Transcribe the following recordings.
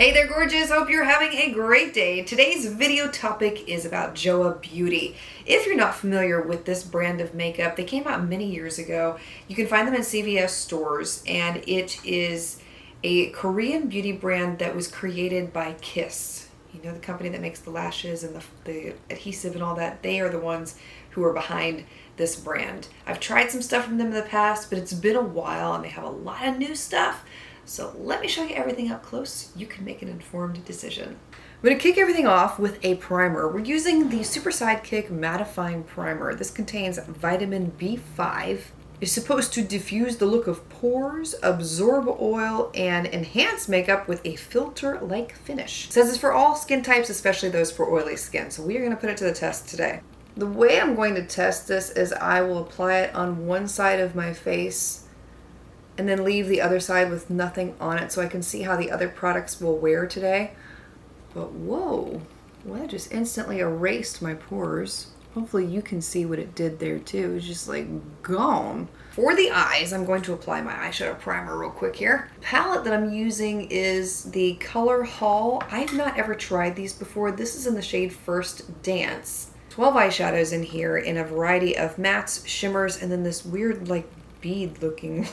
Hey there, gorgeous. Hope you're having a great day. Today's video topic is about Joah Beauty. If you're not familiar with this brand of makeup, they came out many years ago. You can find them in CVS stores, and it is a Korean beauty brand that was created by Kiss. You know, the company that makes the lashes and the adhesive and all that. They are the ones who are behind this brand. I've tried some stuff from them in the past, but it's been a while and they have a lot of new stuff. So let me show you everything up close. You can make an informed decision. I'm going to kick everything off with a primer. We're using the Super Sidekick Mattifying Primer. This contains vitamin B5. It's supposed to diffuse the look of pores, absorb oil, and enhance makeup with a filter-like finish. It says it's for all skin types, especially those for oily skin. So we are going to put it to the test today. The way I'm going to test this is I will apply it on one side of my face and then leave the other side with nothing on it so I can see how the other products will wear today. But whoa, well, that just instantly erased my pores. Hopefully you can see what it did there too. It's just like gone. For the eyes, I'm going to apply my eyeshadow primer real quick here. The palette that I'm using is the Color Hall. I've not ever tried these before. This is in the shade First Dance. 12 eyeshadows in here in a variety of mattes, shimmers, and then this weird like bead looking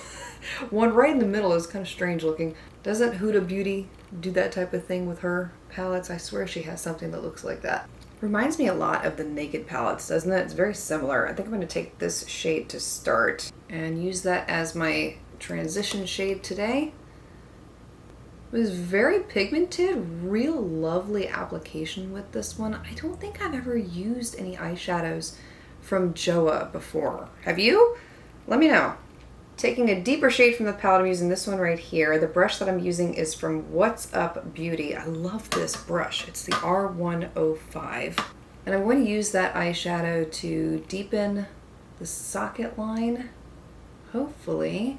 one right in the middle is kind of strange looking. Doesn't Huda Beauty do that type of thing with her palettes? I swear she has something that looks like that. Reminds me a lot of the Naked palettes, doesn't it? It's very similar. I think I'm going to take this shade to start and use that as my transition shade today. It was very pigmented, real lovely application with this one. I don't think I've ever used any eyeshadows from Joah before. Have you? Let me know. Taking a deeper shade from the palette, I'm using this one right here. The brush that I'm using is from What's Up Beauty. I love this brush. It's the R105. And I'm going to use that eyeshadow to deepen the socket line, hopefully.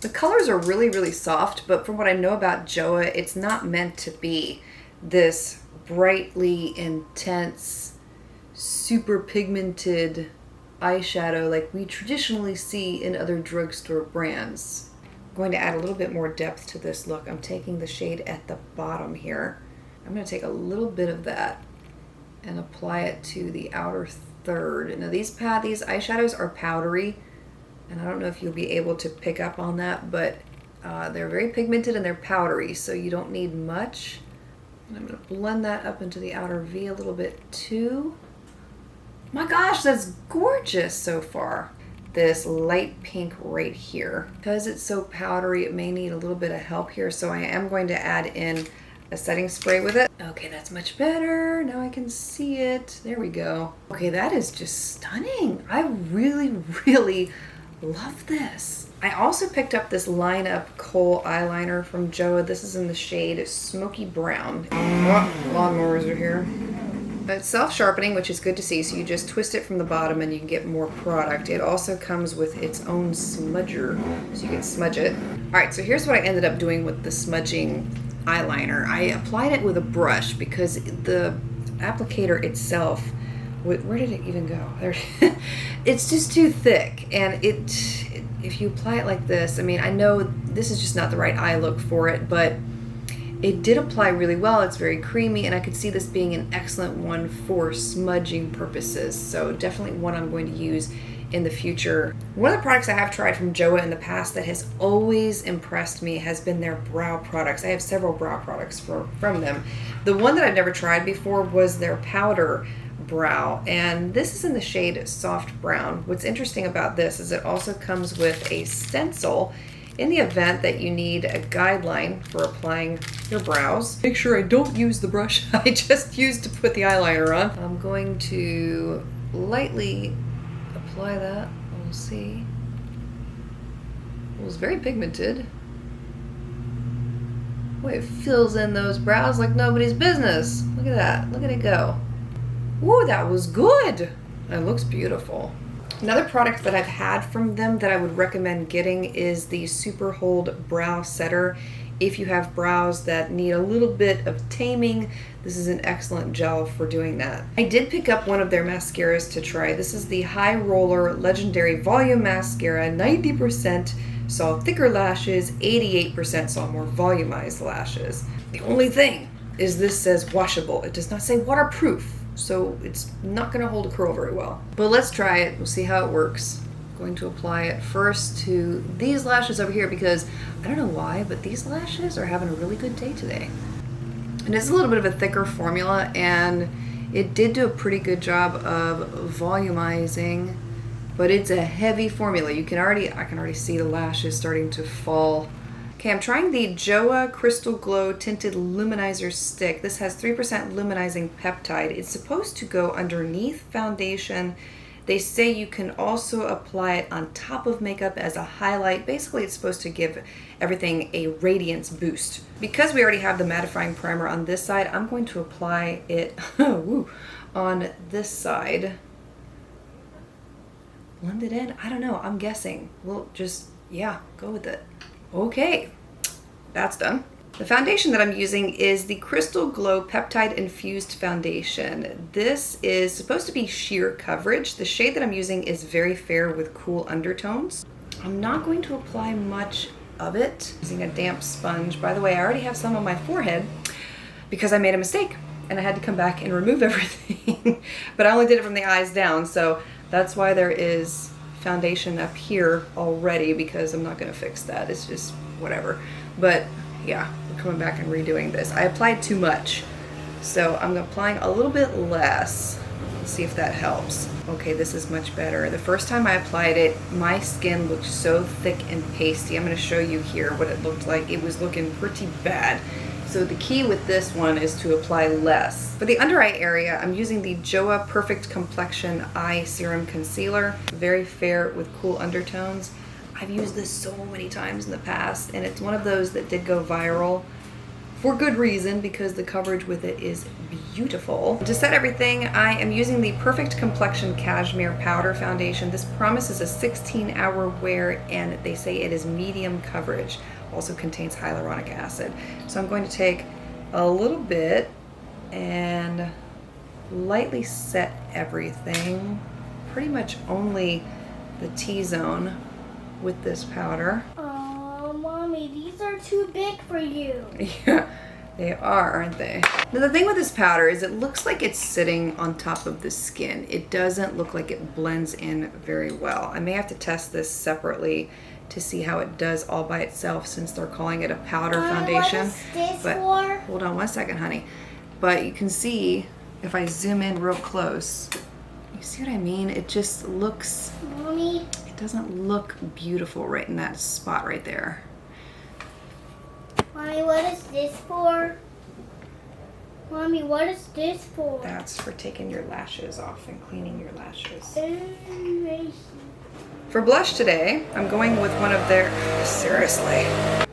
The colors are really, really soft, but from what I know about Joah, it's not meant to be this brightly intense, super pigmented eyeshadow like we traditionally see in other drugstore brands. I'm going to add a little bit more depth to this look. I'm taking the shade at the bottom here. I'm going to take a little bit of that and apply it to the outer third. Now these eyeshadows are powdery, and I don't know if you'll be able to pick up on that, but they're very pigmented and they're powdery, so you don't need much. And I'm going to blend that up into the outer V a little bit too. My gosh, that's gorgeous so far. This light pink right here. Because it's so powdery, it may need a little bit of help here, so I am going to add in a setting spray with it. Okay, that's much better. Now I can see it. There we go. Okay, that is just stunning. I really, really love this. I also picked up this Line Up Kohl eyeliner from Joah. This is in the shade Smoky Brown. Oh, lawnmowers are here. It's self-sharpening, which is good to see, so you just twist it from the bottom and you can get more product. It also comes with its own smudger, so you can smudge it. Alright, so here's what I ended up doing with the smudging eyeliner. I applied it with a brush because the applicator itself, where did it even go? There, it's just too thick, and if you apply it like this, I mean, I know this is just not the right eye look for it, but it did apply really well. It's very creamy, and I could see this being an excellent one for smudging purposes. So definitely one I'm going to use in the future. One of the products I have tried from Joah in the past that has always impressed me has been their brow products. I have several brow products from them. The one that I've never tried before was their powder brow, and this is in the shade Soft Brown. What's interesting about this is it also comes with a stencil in the event that you need a guideline for applying your brows. Make sure I don't use the brush I just used to put the eyeliner on. I'm going to lightly apply that. We'll see. It was very pigmented. Boy, it fills in those brows like nobody's business. Look at that. Look at it go. Whoa, that was good. It looks beautiful. Another product that I've had from them that I would recommend getting is the Super Hold Brow Setter. If you have brows that need a little bit of taming, this is an excellent gel for doing that. I did pick up one of their mascaras to try. This is the High Roller Legendary Volume Mascara, 90% saw thicker lashes, 88% saw more volumized lashes. The only thing is this says washable. It does not say waterproof, so it's not gonna hold a curl very well. But let's try it, we'll see how it works. I'm going to apply it first to these lashes over here because I don't know why, but these lashes are having a really good day today. And it's a little bit of a thicker formula, and it did do a pretty good job of volumizing, but it's a heavy formula. I can already see the lashes starting to fall. Okay, I'm trying the Joah Crystal Glow Tinted Luminizer Stick. This has 3% luminizing peptide. It's supposed to go underneath foundation. They say you can also apply it on top of makeup as a highlight. Basically, it's supposed to give everything a radiance boost. Because we already have the mattifying primer on this side, I'm going to apply it on this side. Blend it in? I don't know, I'm guessing. We'll just, yeah, go with it. Okay, that's done. The foundation that I'm using is the Crystal Glow Peptide Infused Foundation. This is supposed to be sheer coverage. The shade that I'm using is very fair with cool undertones. I'm not going to apply much of it. Using a damp sponge. By the way, I already have some on my forehead because I made a mistake and I had to come back and remove everything. But I only did it from the eyes down, so that's why there is foundation up here already, because I'm not going to fix that. It's just whatever. But yeah, we're coming back and redoing this. I applied too much, so I'm applying a little bit less. Let's see if that helps. Okay, this is much better. The first time I applied it, my skin looked so thick and pasty. I'm going to show you here what it looked like. It was looking pretty bad. So the key with this one is to apply less. For the under eye area, I'm using the Joah Perfect Complexion Eye Serum Concealer. Very fair with cool undertones. I've used this so many times in the past, and it's one of those that did go viral for good reason, because the coverage with it is beautiful. To set everything, I am using the Perfect Complexion Cashmere Powder Foundation. This promises a 16-hour wear, and they say it is medium coverage. Also contains hyaluronic acid. So I'm going to take a little bit and lightly set everything, pretty much only the T-zone with this powder. Oh, Mommy, these are too big for you. Yeah, they are, aren't they? Now the thing with this powder is it looks like it's sitting on top of the skin. It doesn't look like it blends in very well. I may have to test this separately to see how it does all by itself, since they're calling it a powder foundation. What is this but for? hold on one second, honey. But you can see, if I zoom in real close, you see what I mean? It just looks, Mommy, it doesn't look beautiful right in that spot right there. Mommy, what is this for? Mommy, what is this for? That's for taking your lashes off and cleaning your lashes. Erasing. For blush today, I'm going with one of their, seriously.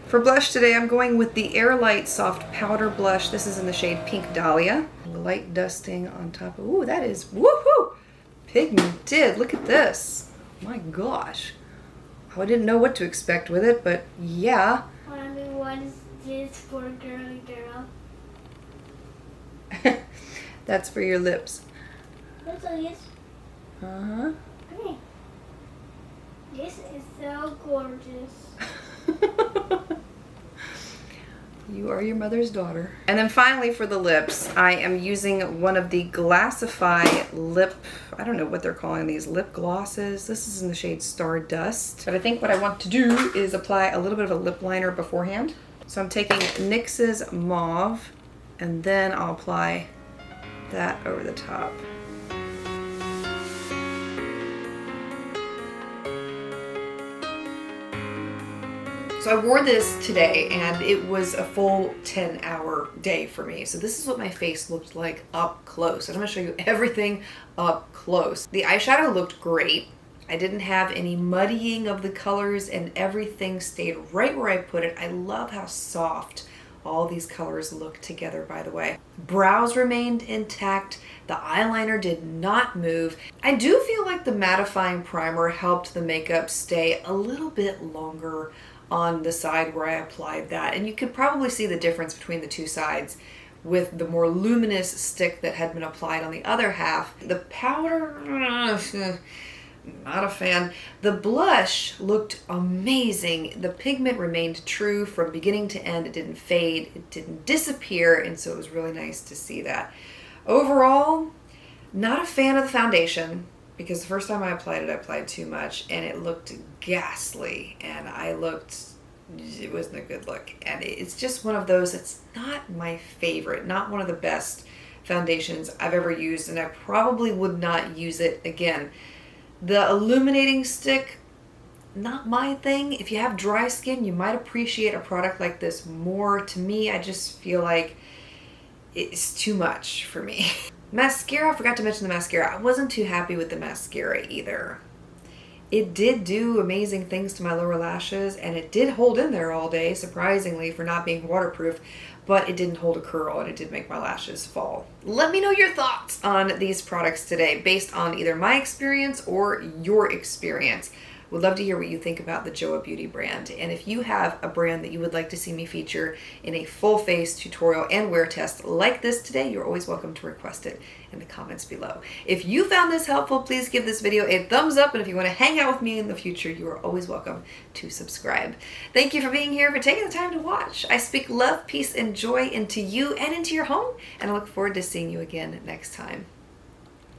For blush today, I'm going with the Airlight Soft Powder Blush. This is in the shade Pink Dahlia. Light dusting on top of, ooh, that is, woohoo! Pigmented, look at this. My gosh. I didn't know what to expect with it, but yeah. Mommy, what is this for, girly girl? That's for your lips. That's all this. Uh-huh. Hey. This is so gorgeous. You are your mother's daughter. And then finally for the lips, I am using one of the Glassify Lip, I don't know what they're calling these, lip glosses. This is in the shade Stardust. But I think what I want to do is apply a little bit of a lip liner beforehand. So I'm taking NYX's Mauve, and then I'll apply that over the top. So I wore this today, and it was a full 10-hour day for me. So this is what my face looked like up close. And I'm gonna show you everything up close. The eyeshadow looked great. I didn't have any muddying of the colors, and everything stayed right where I put it. I love how soft all these colors look together, by the way. Brows remained intact. The eyeliner did not move. I do feel like the mattifying primer helped the makeup stay a little bit longer on the side where I applied that. And you could probably see the difference between the two sides with the more luminous stick that had been applied on the other half. The powder, not a fan. The blush looked amazing. The pigment remained true from beginning to end. It didn't fade, it didn't disappear, and so it was really nice to see that. Overall, not a fan of the foundation, because the first time I applied it, I applied too much, and it looked ghastly, and it wasn't a good look. And it's just one of those, it's not my favorite, not one of the best foundations I've ever used, and I probably would not use it again. The illuminating stick, not my thing. If you have dry skin, you might appreciate a product like this more. To me, I just feel like it's too much for me. Mascara, I forgot to mention the mascara. I wasn't too happy with the mascara either. It did do amazing things to my lower lashes, and it did hold in there all day, surprisingly, for not being waterproof, but it didn't hold a curl, and it did make my lashes fall. Let me know your thoughts on these products today, based on either my experience or your experience. Would love to hear what you think about the Joah Beauty brand. And if you have a brand that you would like to see me feature in a full face tutorial and wear test like this today, you're always welcome to request it in the comments below. If you found this helpful, please give this video a thumbs up. And if you want to hang out with me in the future, you are always welcome to subscribe. Thank you for being here, for taking the time to watch. I speak love, peace, and joy into you and into your home. And I look forward to seeing you again next time.